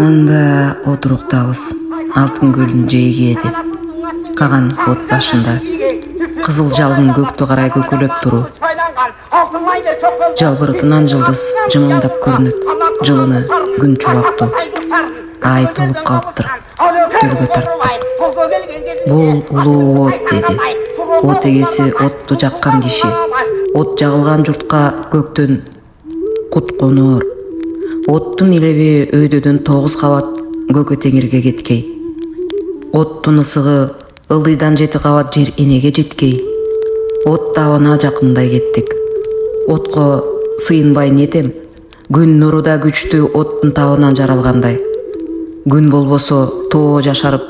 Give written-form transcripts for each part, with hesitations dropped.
Анда отуруктабыз. Алтын көлүн жейги эди. Каган от башында. Кызыл жалын көктү карай көкөлөп туруу. Жалбыртынан жылдыз жымыңдап көрүнөт. Жылыны күн чубактуу. Ай толуп калыптыр. Төлгө тартты. Бул улуу от деди. От эгеси отту жаккан киши. От жагылган журтка көктөн кут коноор. Оттун илеби өйдөдөн 9 кабат көкө теңирге кеткей. Оттун ысыгы ылдыйдан 7 кабат жер энеге жеткей. От табына жакындай кеттик. Отко сыйынбай нетем. Күн нуру да күчтүү оттун табынан жаралгандай. Күн болбосо тоо жашарып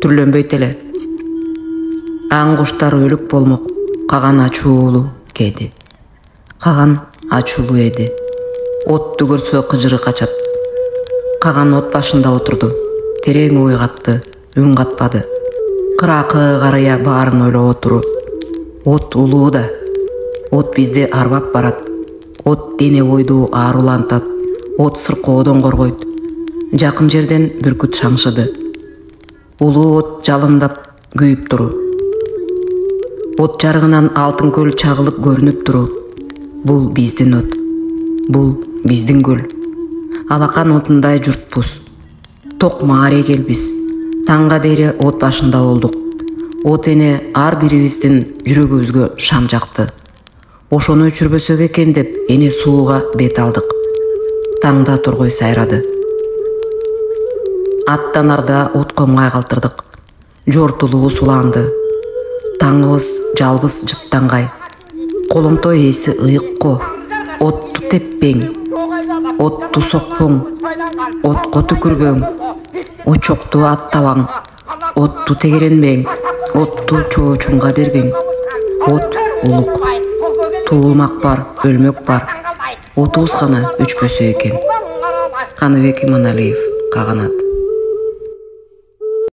түрлөнбөйт эле. Аң куштар өлүк болмок. Каган ачуулуу кеди. Каган ачуулуу эди. Отту көрсө кыжыры качат. Каган от башында отурду. Терең ой катты, үн катпады. Кыракы карыя баарын ойлоп отуру. От улуу да. От бизди арбап барат. От дене бойду аарулантат. От сыркоодон коргойт. Жакын жерден бүркүт шаңшыды. Улуу от жалындап күйүп туру. От жарыгынан алтын көл чагылып көрүнүп туру. Бул биздин от. Бул биздин көл. Алакан отундай журтпуз. Ток мааре келбиз. Таңга дейре от башында болдук. От эне ар бирибиздин жүрөгүбүзгө шам жакты. Ошону өчүрбөсөк экен деп эне сууга бет алдык. Таңда тургой сайрады. Аттанарда отко май калтырдык. Жортулуу суланды. Таңыбыз жалбыз жыттангай. Коломто эси ыйыкко. Отту теппең. Отту сокпоң. Отко түкүрбөң. Очокту аттабаң. Отту тегеренбең. Отту чоочунга бербең. От улук. Туулмак бар, өлмөк бар. Отубуз гана өчпөсө экен. Каныбек Иманалиев, Каганат.